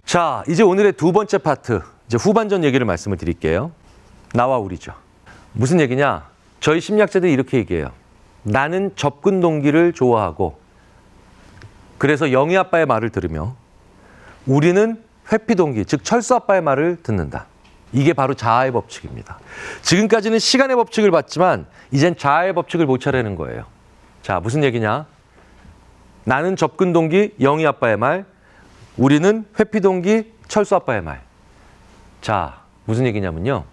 자, 이제 오늘의 두 번째 파트, 이제 후반전 얘기를 말씀을 드릴게요. 나와 우리죠. 무슨 얘기냐? 저희 심리학자들이 이렇게 얘기해요. 나는 접근 동기를 좋아하고 그래서 영희 아빠의 말을 들으며 우리는 회피 동기, 즉 철수 아빠의 말을 듣는다. 이게 바로 자아의 법칙입니다. 지금까지는 시간의 법칙을 봤지만 이젠 자아의 법칙을 못 차려는 거예요. 자, 무슨 얘기냐? 나는 접근 동기 영희 아빠의 말, 우리는 회피 동기 철수 아빠의 말. 자, 무슨 얘기냐면요.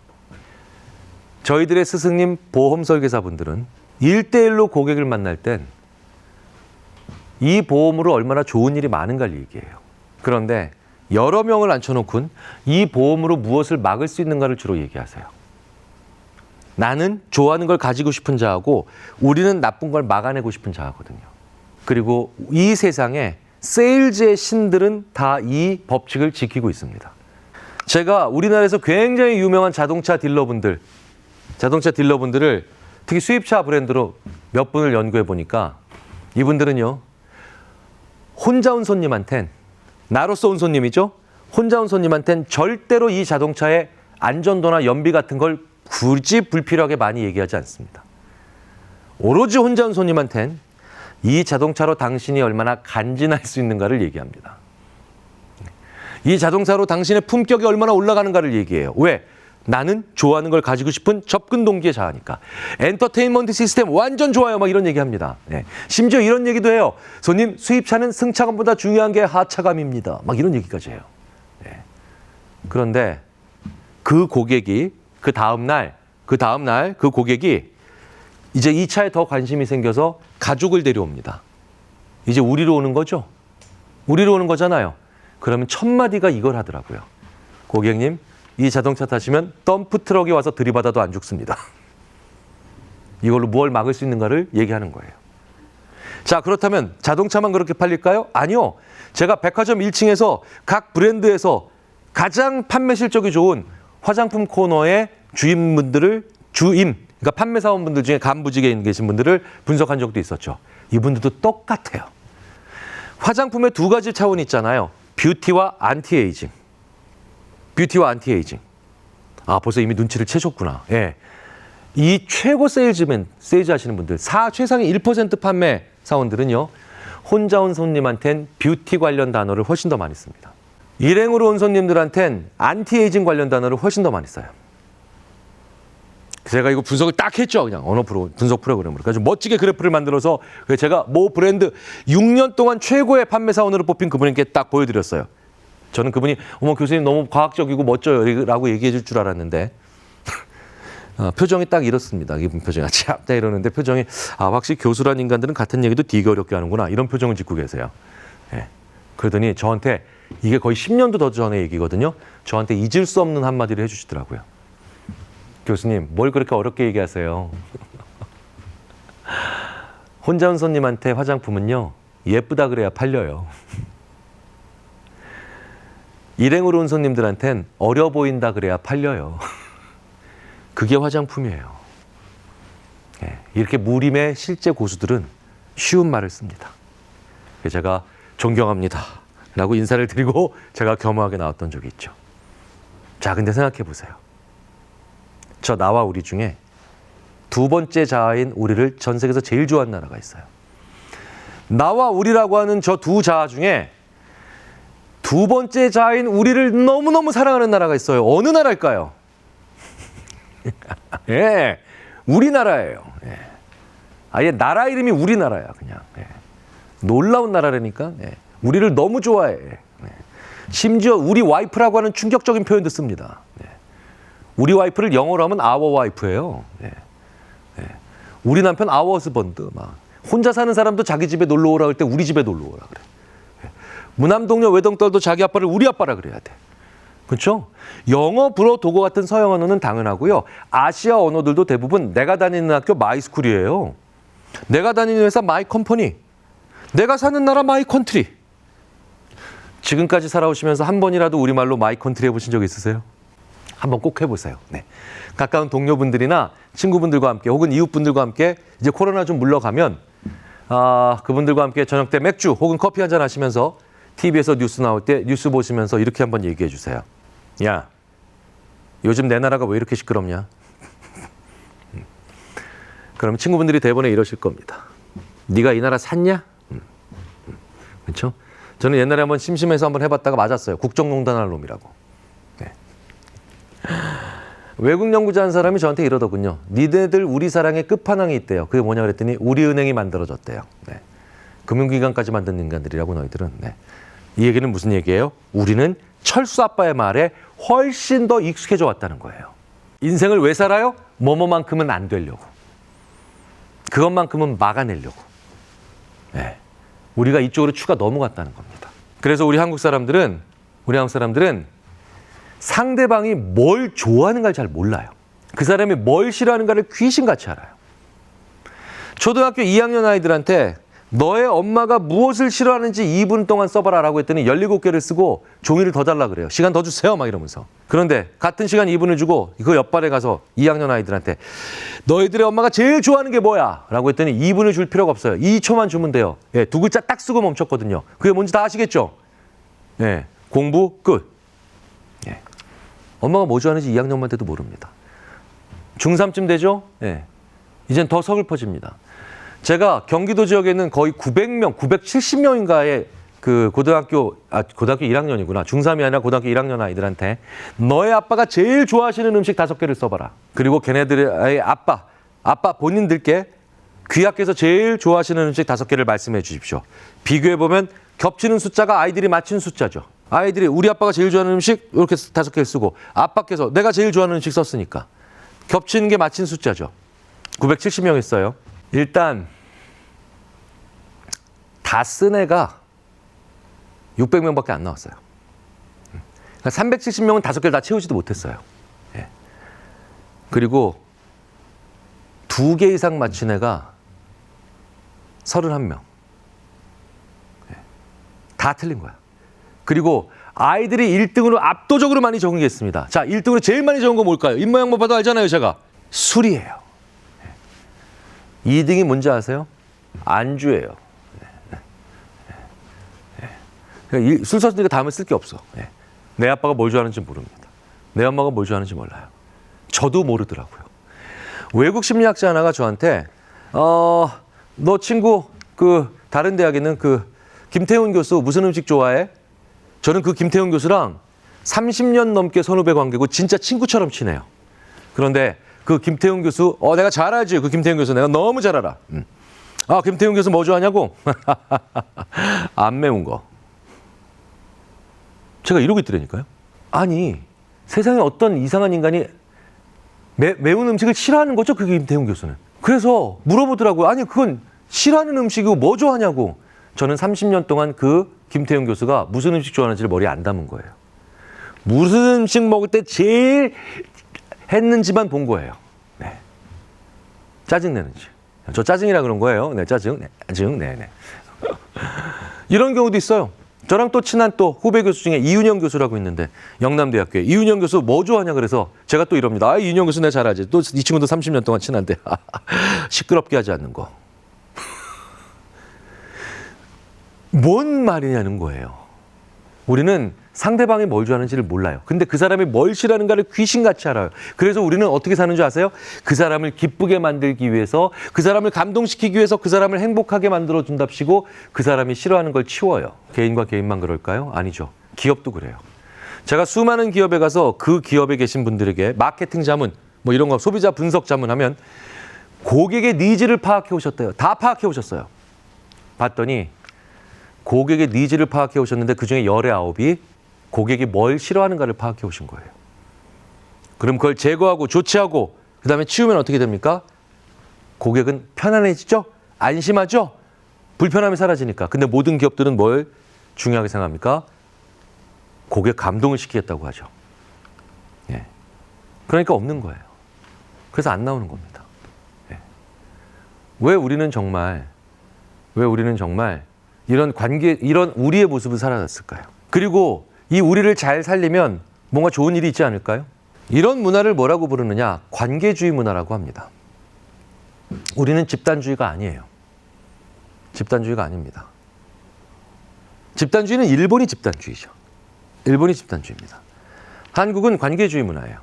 저희들의 스승님 보험 설계사분들은 1대1로 고객을 만날 땐 이 보험으로 얼마나 좋은 일이 많은가를 얘기해요. 그런데 여러 명을 앉혀놓고는 이 보험으로 무엇을 막을 수 있는가를 주로 얘기하세요. 나는 좋아하는 걸 가지고 싶은 자하고 우리는 나쁜 걸 막아내고 싶은 자하거든요. 그리고 이 세상에 세일즈의 신들은 다 이 법칙을 지키고 있습니다. 제가 우리나라에서 굉장히 유명한 자동차 딜러분들을 특히 수입차 브랜드로 몇 분을 연구해 보니까 이분들은요. 혼자 온 손님한텐, 나로서 온 손님이죠. 혼자 온 손님한텐 절대로 이 자동차의 안전도나 연비 같은 걸 굳이 불필요하게 많이 얘기하지 않습니다. 오로지 혼자 온 손님한텐 이 자동차로 당신이 얼마나 간지날 수 있는가를 얘기합니다. 이 자동차로 당신의 품격이 얼마나 올라가는가를 얘기해요. 왜? 나는 좋아하는 걸 가지고 싶은 접근 동기의 자아니까. 엔터테인먼트 시스템 완전 좋아요. 막 이런 얘기합니다. 네. 심지어 이런 얘기도 해요. 손님, 수입차는 승차감보다 중요한 게 하차감입니다. 막 이런 얘기까지 해요. 네. 그런데 그 고객이 그 다음날 그 고객이 이제 이 차에 더 관심이 생겨서 가족을 데려옵니다. 이제 우리로 오는 거죠? 우리로 오는 거잖아요. 그러면 첫 마디가 이걸 하더라고요. 고객님, 이 자동차 타시면 덤프 트럭이 와서 들이받아도 안 죽습니다. 이걸로 뭘 막을 수 있는가를 얘기하는 거예요. 자, 그렇다면 자동차만 그렇게 팔릴까요? 아니요. 제가 백화점 1층에서 각 브랜드에서 가장 판매 실적이 좋은 화장품 코너의 그러니까 판매사원분들 중에 간부직에 계신 분들을 분석한 적도 있었죠. 이분들도 똑같아요. 화장품의 두 가지 차원이 있잖아요. 뷰티와 안티에이징. 아, 벌써 이미 눈치를 채셨구나. 예. 이 최고 세일즈 하시는 분들, 최상위 1% 판매 사원들은요, 혼자 온 손님한텐 뷰티 관련 단어를 훨씬 더 많이 씁니다. 일행으로 온 손님들한텐 안티에이징 관련 단어를 훨씬 더 많이 써요. 제가 이거 분석을 딱 했죠. 그냥 분석 프로그램으로. 그래서 멋지게 그래프를 만들어서 제가 모 브랜드 6년 동안 최고의 판매 사원으로 뽑힌 그분께 딱 보여드렸어요. 저는 그분이 어머 교수님 너무 과학적이고 멋져요 라고 얘기해 줄 줄 알았는데 표정이 딱 이렇습니다. 이분 표정이 참 이러는데 표정이 확실히 교수란 인간들은 같은 얘기도 되게 어렵게 하는구나 이런 표정을 짓고 계세요. 네. 그러더니 저한테 이게 거의 10년도 더 전의 얘기거든요. 저한테 잊을 수 없는 한마디를 해주시더라고요. 교수님 뭘 그렇게 어렵게 얘기하세요. 혼자 온 손님한테 화장품은요. 예쁘다 그래야 팔려요. 일행으로 온 손님들한텐 어려 보인다 그래야 팔려요. 그게 화장품이에요. 네, 이렇게 무림의 실제 고수들은 쉬운 말을 씁니다. 제가 존경합니다 라고 인사를 드리고 제가 겸허하게 나왔던 적이 있죠. 자, 근데 생각해 보세요. 저 나와 우리 중에 두 번째 자아인 우리를 전 세계에서 제일 좋아하는 나라가 있어요. 나와 우리라고 하는 저 두 자아 중에 두 번째 자아인 우리를 너무너무 사랑하는 나라가 있어요. 어느 나라일까요? 예, 우리나라예요. 예. 아예 나라 이름이 우리나라야, 그냥. 예. 놀라운 나라라니까. 예. 우리를 너무 좋아해. 예. 심지어 우리 와이프라고 하는 충격적인 표현도 씁니다. 예. 우리 와이프를 영어로 하면 our wife예요. 예. 예. 우리 남편 our husband. 막 혼자 사는 사람도 자기 집에 놀러 오라 할 때 우리 집에 놀러 오라 그래. 무남동녀 외동딸도 자기 아빠를 우리 아빠라 그래야 돼. 그렇죠? 영어, 불어, 독어 같은 서양 언어는 당연하고요. 아시아 언어들도 대부분 내가 다니는 학교 마이스쿨이에요. 내가 다니는 회사 마이 컴퍼니. 내가 사는 나라 마이 컨트리. 지금까지 살아오시면서 한 번이라도 우리말로 마이 컨트리 해보신 적 있으세요? 한번 꼭 해보세요. 네. 가까운 동료분들이나 친구분들과 함께 혹은 이웃분들과 함께 이제 코로나 좀 물러가면 그분들과 함께 저녁 때 맥주 혹은 커피 한잔 하시면서 TV에서 뉴스 나올 때 뉴스 보시면서 이렇게 한번 얘기해 주세요. 야, 요즘 내 나라가 왜 이렇게 시끄럽냐? 그럼 친구분들이 대본에 이러실 겁니다. 네가 이 나라 샀냐? 그렇죠? 저는 옛날에 한번 심심해서 한번 해봤다가 맞았어요. 국정농단 할 놈이라고. 네. 외국 연구자 한 사람이 저한테 이러더군요. 니네들 우리 사랑의 끝판왕이 있대요. 그게 뭐냐 그랬더니 우리은행이 만들어졌대요. 네. 금융기관까지 만든 인간들이라고 너희들은. 네. 이 얘기는 무슨 얘기예요? 우리는 철수 아빠의 말에 훨씬 더 익숙해져 왔다는 거예요. 인생을 왜 살아요? 뭐뭐만큼은 안 되려고. 그것만큼은 막아내려고. 네. 우리가 이쪽으로 추가 넘어갔다는 겁니다. 그래서 우리 한국 사람들은 상대방이 뭘 좋아하는가를 잘 몰라요. 그 사람이 뭘 싫어하는가를 귀신같이 알아요. 초등학교 2학년 아이들한테 너의 엄마가 무엇을 싫어하는지 2분 동안 써봐라 라고 했더니 17개를 쓰고 종이를 더 달라 그래요. 시간 더 주세요 막 이러면서. 그런데 같은 시간 2분을 주고 그 옆반에 가서 2학년 아이들한테 너희들의 엄마가 제일 좋아하는 게 뭐야? 라고 했더니 2분을 줄 필요가 없어요. 2초만 주면 돼요. 예, 2글자 딱 쓰고 멈췄거든요. 그게 뭔지 다 아시겠죠? 예, 공부 끝. 예. 엄마가 뭐 좋아하는지 2학년만 돼도 모릅니다. 중3쯤 되죠? 예. 이젠 더 서글퍼집니다. 제가 경기도 지역에 있는 거의 900명, 970명인가의 그 고등학교 1학년이구나. 중3이 아니라 고등학교 1학년 아이들한테 너의 아빠가 제일 좋아하시는 음식 5개를 써봐라. 그리고 걔네들의 아빠 본인들께 귀하께서 제일 좋아하시는 음식 5개를 말씀해 주십시오. 비교해보면 겹치는 숫자가 아이들이 맞춘 숫자죠. 아이들이 우리 아빠가 제일 좋아하는 음식 이렇게 5개를 쓰고 아빠께서 내가 제일 좋아하는 음식 썼으니까 겹치는 게 맞힌 숫자죠. 970명 했어요. 일단 다 쓴 애가 600명밖에 안 나왔어요. 그러니까 370명은 5개를 다 채우지도 못했어요. 예. 그리고 2개 이상 맞힌 애가 31명. 예. 다 틀린 거야. 그리고 아이들이 1등으로 압도적으로 많이 적은 게 있습니다. 자, 1등으로 제일 많이 적은 거 뭘까요? 입모양만 봐도 알잖아요, 제가. 술이에요. 2등이 뭔지 아세요? 안주예요. 그러니까 술 썼으니까 다음에 쓸 게 없어. 내 아빠가 뭘 좋아하는지 모릅니다. 내 엄마가 뭘 좋아하는지 몰라요. 저도 모르더라고요. 외국 심리학자 하나가 저한테 너 친구 그 다른 대학에 있는 그 김태훈 교수 무슨 음식 좋아해? 저는 그 김태훈 교수랑 30년 넘게 선후배 관계고 진짜 친구처럼 친해요. 그런데 그 김태훈 교수, 내가 잘 알지. 그 김태훈 교수 내가 너무 잘 알아. 김태훈 교수 뭐 좋아하냐고? 안 매운 거. 제가 이러고 있더라니까요. 아니, 세상에 어떤 이상한 인간이 매운 음식을 싫어하는 거죠? 그게 김태훈 교수는. 그래서 물어보더라고요. 아니, 그건 싫어하는 음식이고 뭐 좋아하냐고. 저는 30년 동안 그 김태훈 교수가 무슨 음식 좋아하는지를 머리에 안 담은 거예요. 무슨 음식 먹을 때 제일 했는지만 본 거예요. 네. 짜증내는지. 저 짜증이라 그런 거예요. 네, 짜증. 네, 짜증. 네, 네. 이런 경우도 있어요. 저랑 또 친한 또 후배 교수 중에 이윤영 교수라고 있는데 영남대학교에 이윤영 교수 뭐 좋아하냐 그래서 제가 또 이럽니다. 이윤영 교수 내가 잘 알지. 또 이 친구도 30년 동안 친한데 시끄럽게 하지 않는 거. 뭔 말이냐는 거예요. 우리는 상대방이 뭘 좋아하는지를 몰라요. 근데 그 사람이 뭘 싫어하는가를 귀신같이 알아요. 그래서 우리는 어떻게 사는 줄 아세요? 그 사람을 기쁘게 만들기 위해서, 그 사람을 감동시키기 위해서 그 사람을 행복하게 만들어준답시고 그 사람이 싫어하는 걸 치워요. 개인과 개인만 그럴까요? 아니죠. 기업도 그래요. 제가 수많은 기업에 가서 그 기업에 계신 분들에게 마케팅 자문, 뭐 이런 거 소비자 분석 자문 하면 고객의 니즈를 파악해 오셨대요. 다 파악해 오셨어요. 봤더니 고객의 니즈를 파악해 오셨는데 그중에 19이 고객이 뭘 싫어하는가를 파악해 오신 거예요. 그럼 그걸 제거하고 조치하고 그다음에 치우면 어떻게 됩니까? 고객은 편안해지죠? 안심하죠? 불편함이 사라지니까. 근데 모든 기업들은 뭘 중요하게 생각합니까? 고객 감동을 시키겠다고 하죠. 예. 그러니까 없는 거예요. 그래서 안 나오는 겁니다. 예. 왜 우리는 정말 이런 관계, 이런 우리의 모습을 살아갔을까요? 그리고 이 우리를 잘 살리면 뭔가 좋은 일이 있지 않을까요? 이런 문화를 뭐라고 부르느냐? 관계주의 문화라고 합니다. 우리는 집단주의가 아니에요. 집단주의가 아닙니다. 집단주의는 일본이 집단주의죠. 일본이 집단주의입니다. 한국은 관계주의 문화예요.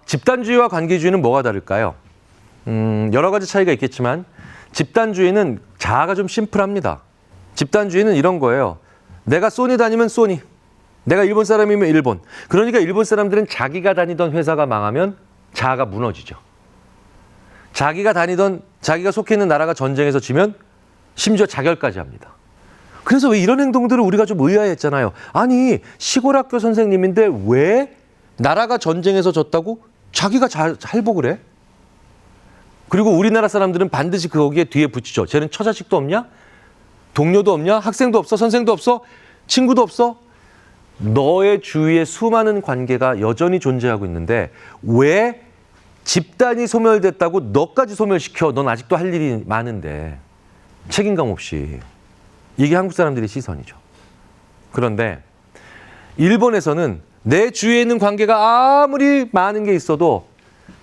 집단주의와 관계주의는 뭐가 다를까요? 여러 가지 차이가 있겠지만 집단주의는 자아가 좀 심플합니다. 집단주의는 이런 거예요. 내가 소니 다니면 소니, 내가 일본 사람이면 일본. 그러니까 일본 사람들은 자기가 다니던 회사가 망하면 자아가 무너지죠. 자기가 속해 있는 나라가 전쟁에서 지면 심지어 자결까지 합니다. 그래서 왜 이런 행동들을 우리가 좀 의아해했잖아요. 아니, 시골 학교 선생님인데 왜 나라가 전쟁에서 졌다고 자기가 할복을 해? 그리고 우리나라 사람들은 반드시 거기에 뒤에 붙이죠. 쟤는 처자식도 없냐? 동료도 없냐? 학생도 없어? 선생도 없어? 친구도 없어? 너의 주위에 수많은 관계가 여전히 존재하고 있는데 왜 집단이 소멸됐다고 너까지 소멸시켜? 넌 아직도 할 일이 많은데. 책임감 없이. 이게 한국 사람들의 시선이죠. 그런데 일본에서는 내 주위에 있는 관계가 아무리 많은 게 있어도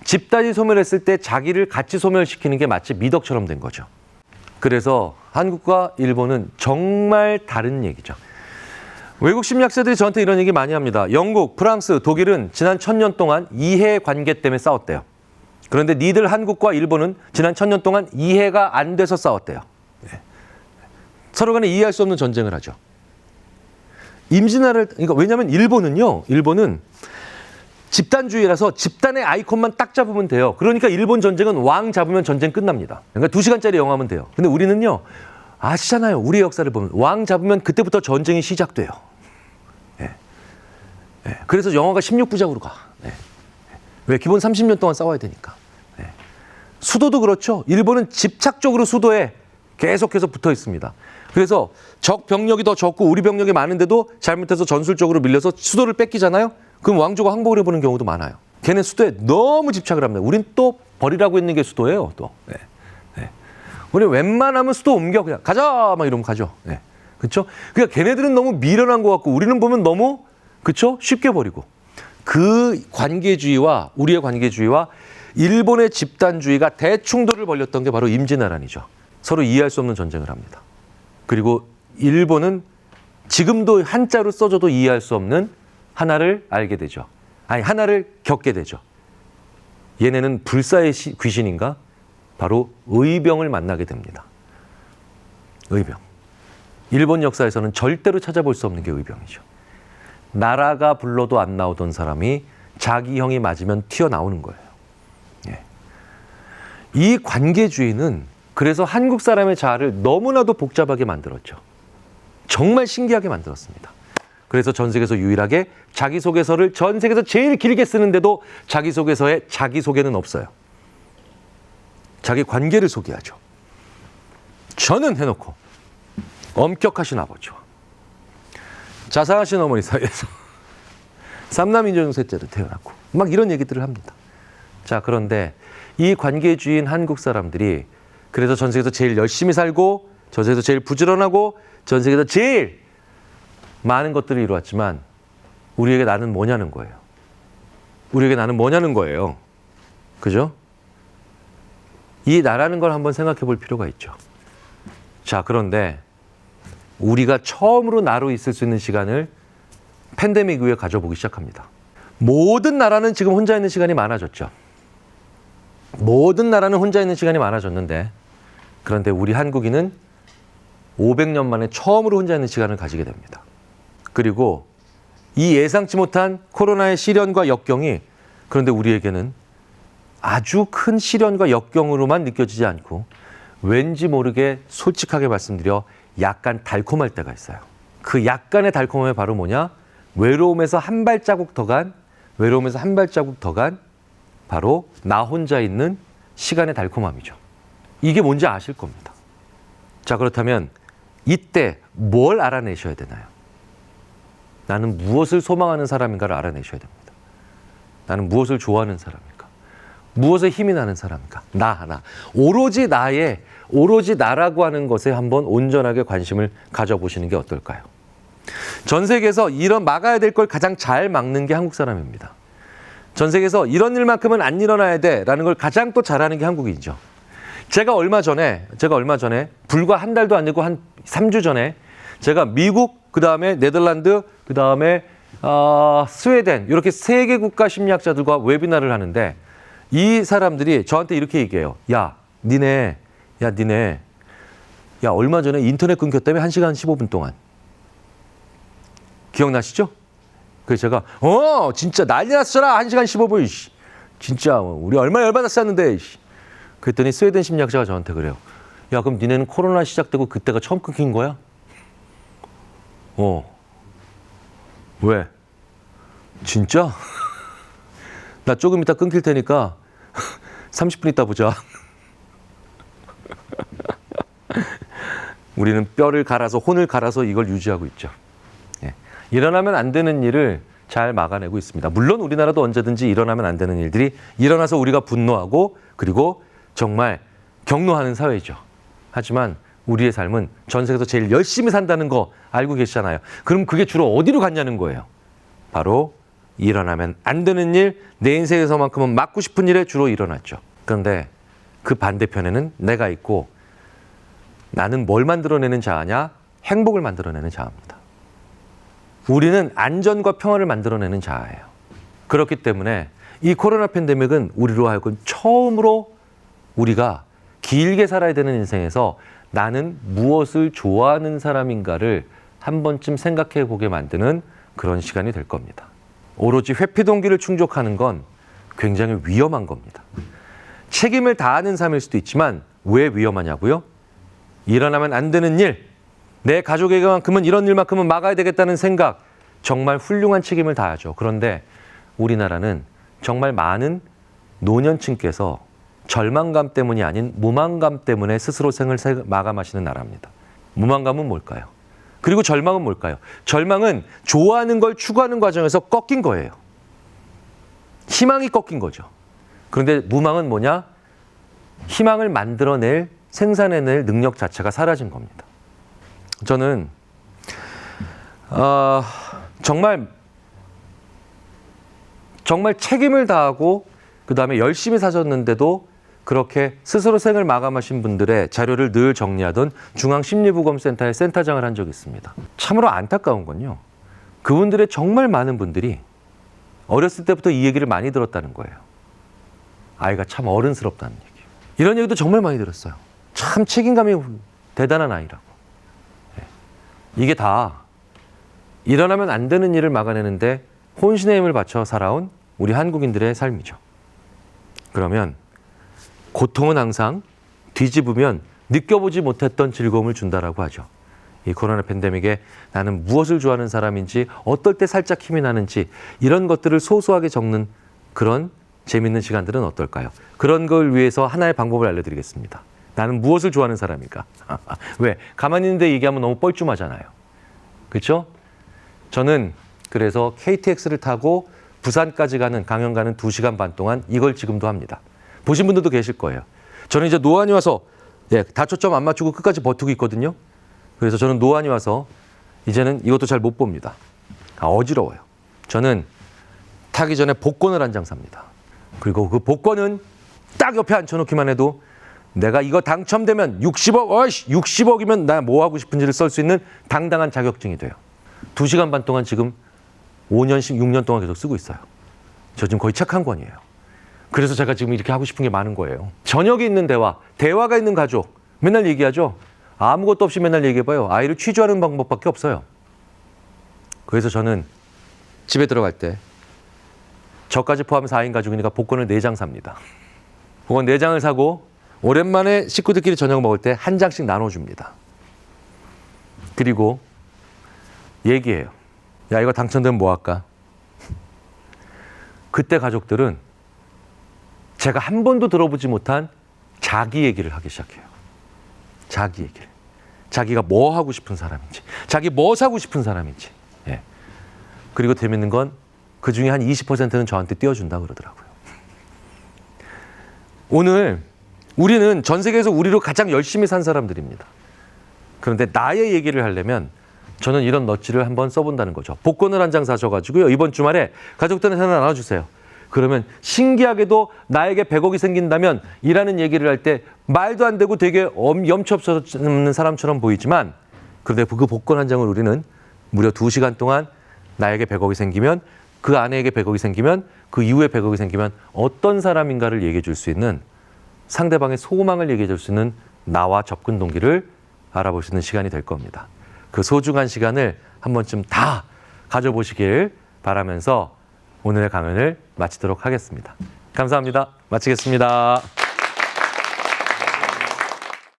집단이 소멸했을 때 자기를 같이 소멸시키는 게 마치 미덕처럼 된 거죠. 그래서 한국과 일본은 정말 다른 얘기죠. 외국 심리학자들이 저한테 이런 얘기 많이 합니다. 영국, 프랑스, 독일은 지난 1000년 동안 이해 관계 때문에 싸웠대요. 그런데 니들 한국과 일본은 지난 1000년 동안 이해가 안 돼서 싸웠대요. 서로 간에 이해할 수 없는 전쟁을 하죠. 그러니까 왜냐하면 일본은 집단주의라서 집단의 아이콘만 딱 잡으면 돼요. 그러니까 일본 전쟁은 왕 잡으면 전쟁 끝납니다. 그러니까 2시간짜리 영화면 돼요. 근데 우리는요, 아시잖아요. 우리의 역사를 보면 왕 잡으면 그때부터 전쟁이 시작돼요. 그래서 영화가 16부작으로 가. 왜? 기본 30년 동안 싸워야 되니까. 수도도 그렇죠. 일본은 집착적으로 수도에 계속해서 붙어 있습니다. 그래서 적 병력이 더 적고 우리 병력이 많은데도 잘못해서 전술적으로 밀려서 수도를 뺏기잖아요. 그럼 왕조가 항복을 해보는 경우도 많아요. 걔네 수도에 너무 집착을 합니다. 우린 또 버리라고 있는 게 수도예요. 또. 우리 웬만하면 수도 옮겨 그냥 가자 막 이러면 가죠. 그렇죠? 그러니까 걔네들은 너무 미련한 것 같고 우리는 보면 너무 그렇죠? 쉽게 버리고. 그 관계주의와 우리의 관계주의와 일본의 집단주의가 대충돌을 벌였던 게 바로 임진왜란이죠. 서로 이해할 수 없는 전쟁을 합니다. 그리고 일본은 지금도 한자로 써줘도 이해할 수 없는 하나를 알게 되죠. 하나를 겪게 되죠. 얘네는 불사의 귀신인가? 바로 의병을 만나게 됩니다. 의병. 일본 역사에서는 절대로 찾아볼 수 없는 게 의병이죠. 나라가 불러도 안 나오던 사람이 자기 형이 맞으면 튀어나오는 거예요. 이 관계주의는 그래서 한국 사람의 자아를 너무나도 복잡하게 만들었죠. 정말 신기하게 만들었습니다. 그래서 전 세계에서 유일하게 자기소개서를 전 세계에서 제일 길게 쓰는데도 자기소개서에 자기소개는 없어요. 자기 관계를 소개하죠. 저는 해놓고 엄격하신 아버지와 자상하신 어머니 사이에서 삼남 인정 셋째로 태어났고 막 이런 얘기들을 합니다. 자, 그런데 이 관계주의인 한국 사람들이 그래서 전 세계에서 제일 열심히 살고 전 세계에서 제일 부지런하고 전 세계에서 제일 많은 것들을 이루었지만 우리에게 나는 뭐냐는 거예요. 우리에게 나는 뭐냐는 거예요. 그죠? 이 나라는 걸 한번 생각해 볼 필요가 있죠. 자, 그런데 우리가 처음으로 나로 있을 수 있는 시간을 팬데믹 이후에 가져보기 시작합니다. 모든 나라는 지금 혼자 있는 시간이 많아졌죠. 모든 나라는 혼자 있는 시간이 많아졌는데 그런데 우리 한국인은 500년 만에 처음으로 혼자 있는 시간을 가지게 됩니다. 그리고 이 예상치 못한 코로나의 시련과 역경이 그런데 우리에게는 아주 큰 시련과 역경으로만 느껴지지 않고 왠지 모르게 솔직하게 말씀드려 약간 달콤할 때가 있어요. 그 약간의 달콤함이 바로 뭐냐? 외로움에서 한 발자국 더 간 바로 나 혼자 있는 시간의 달콤함이죠. 이게 뭔지 아실 겁니다. 자, 그렇다면 이때 뭘 알아내셔야 되나요? 나는 무엇을 소망하는 사람인가를 알아내셔야 됩니다. 나는 무엇을 좋아하는 사람인가? 무엇에 힘이 나는 사람인가? 나. 오로지 나라고 하는 것에 한번 온전하게 관심을 가져보시는 게 어떨까요? 전 세계에서 이런 막아야 될 걸 가장 잘 막는 게 한국 사람입니다. 전 세계에서 이런 일만큼은 안 일어나야 돼라는 걸 가장 또 잘하는 게 한국인이죠. 제가 얼마 전에 불과 한 달도 안 되고 한 3주 전에 제가 미국, 그 다음에 네덜란드, 그 다음에 스웨덴 이렇게 3개 국가 심리학자들과 웨비나를 하는데 이 사람들이 저한테 이렇게 얘기해요. 야, 니네 얼마 전에 인터넷 끊겼다며 1시간 15분 동안. 기억나시죠? 그래서 제가 진짜 난리 났어라 1시간 15분. 진짜 우리 얼마나 열받았었는데. 그랬더니 스웨덴 심리학자가 저한테 그래요. 야, 그럼 니네는 코로나 시작되고 그때가 처음 끊긴 거야? 왜? 진짜? 나 조금 이따 끊길 테니까 30분 있다 보자. 우리는 뼈를 갈아서 혼을 갈아서 이걸 유지하고 있죠. 예. 일어나면 안 되는 일을 잘 막아내고 있습니다. 물론 우리나라도 언제든지 일어나면 안 되는 일들이 일어나서 우리가 분노하고 그리고 정말 격노하는 사회죠. 하지만 우리의 삶은 전 세계에서 제일 열심히 산다는 거 알고 계시잖아요. 그럼 그게 주로 어디로 갔냐는 거예요. 바로 일어나면 안 되는 일, 내 인생에서만큼은 막고 싶은 일에 주로 일어났죠. 그런데 그 반대편에는 내가 있고 나는 뭘 만들어내는 자아냐? 행복을 만들어내는 자아입니다. 우리는 안전과 평화를 만들어내는 자아예요. 그렇기 때문에 이 코로나 팬데믹은 우리로 하여금 처음으로 우리가 길게 살아야 되는 인생에서 나는 무엇을 좋아하는 사람인가를 한 번쯤 생각해 보게 만드는 그런 시간이 될 겁니다. 오로지 회피 동기를 충족하는 건 굉장히 위험한 겁니다. 책임을 다하는 삶일 수도 있지만 왜 위험하냐고요? 일어나면 안 되는 일, 내 가족에게만큼은 이런 일만큼은 막아야 되겠다는 생각, 정말 훌륭한 책임을 다하죠. 그런데 우리나라는 정말 많은 노년층께서 절망감 때문이 아닌 무망감 때문에 스스로 생을 마감하시는 나라입니다. 무망감은 뭘까요? 그리고 절망은 뭘까요? 절망은 좋아하는 걸 추구하는 과정에서 꺾인 거예요. 희망이 꺾인 거죠. 그런데 무망은 뭐냐? 희망을 만들어낼, 생산해낼 능력 자체가 사라진 겁니다. 저는 정말 책임을 다하고 그 다음에 열심히 사셨는데도 그렇게 스스로 생을 마감하신 분들의 자료를 늘 정리하던 중앙심리보건센터의 센터장을 한 적이 있습니다. 참으로 안타까운 건요. 그분들의 정말 많은 분들이 어렸을 때부터 이 얘기를 많이 들었다는 거예요. 아이가 참 어른스럽다는 얘기. 이런 얘기도 정말 많이 들었어요. 참 책임감이 대단한 아이라고. 이게 다 일어나면 안 되는 일을 막아내는데 혼신의 힘을 바쳐 살아온 우리 한국인들의 삶이죠. 그러면 고통은 항상 뒤집으면 느껴보지 못했던 즐거움을 준다라고 하죠. 이 코로나 팬데믹에 나는 무엇을 좋아하는 사람인지, 어떨 때 살짝 힘이 나는지 이런 것들을 소소하게 적는 그런 재밌는 시간들은 어떨까요? 그런 걸 위해서 하나의 방법을 알려드리겠습니다. 나는 무엇을 좋아하는 사람인가? 왜? 가만히 있는데 얘기하면 너무 뻘쭘하잖아요. 그렇죠? 저는 그래서 KTX를 타고 부산까지 가는 강연 가는 2시간 반 동안 이걸 지금도 합니다. 보신 분들도 계실 거예요. 저는 이제 노안이 와서 다초점 안 맞추고 끝까지 버티고 있거든요. 그래서 저는 노안이 와서 이제는 이것도 잘 못 봅니다. 어지러워요. 저는 타기 전에 복권을 한 장 삽니다. 그리고 그 복권은 딱 옆에 앉혀놓기만 해도 내가 이거 당첨되면 60억, 60억이면 나 뭐 하고 싶은지를 쓸 수 있는 당당한 자격증이 돼요. 2시간 반 동안 지금 5년씩 6년 동안 계속 쓰고 있어요. 저 지금 거의 책 한 권이에요. 그래서 제가 지금 이렇게 하고 싶은 게 많은 거예요. 저녁에 있는 대화가 있는 가족, 맨날 얘기하죠. 아무것도 없이 맨날 얘기해봐요. 아이를 취조하는 방법밖에 없어요. 그래서 저는 집에 들어갈 때 저까지 포함해서 4인 가족이니까 복권을 4장 삽니다. 복권 4장을 사고 오랜만에 식구들끼리 저녁 먹을 때 한 장씩 나눠줍니다. 그리고 얘기해요. 야, 이거 당첨되면 뭐 할까? 그때 가족들은 제가 한 번도 들어보지 못한 자기 얘기를 하기 시작해요. 자기 얘기를. 자기가 뭐 하고 싶은 사람인지, 자기 뭐 사고 싶은 사람인지. 예. 그리고 재밌는 건 그 중에 한 20%는 저한테 띄워준다 그러더라고요. 오늘 우리는 전 세계에서 우리로 가장 열심히 산 사람들입니다. 그런데 나의 얘기를 하려면 저는 이런 넛지를 한번 써본다는 거죠. 복권을 한 장 사셔가지고요. 이번 주말에 가족들한테 하나 나눠주세요. 그러면 신기하게도 나에게 100억이 생긴다면 이라는 얘기를 할 때 말도 안 되고 되게 염치 없는 사람처럼 보이지만 그런데 그 복권 한 장을 우리는 무려 2시간 동안 나에게 100억이 생기면, 그 아내에게 100억이 생기면, 그 이후에 100억이 생기면 어떤 사람인가를 얘기해 줄 수 있는, 상대방의 소망을 얘기해 줄 수 있는 나와 접근 동기를 알아볼 수 있는 시간이 될 겁니다. 그 소중한 시간을 한 번쯤 다 가져보시길 바라면서 오늘의 강연을 마치도록 하겠습니다. 감사합니다. 마치겠습니다.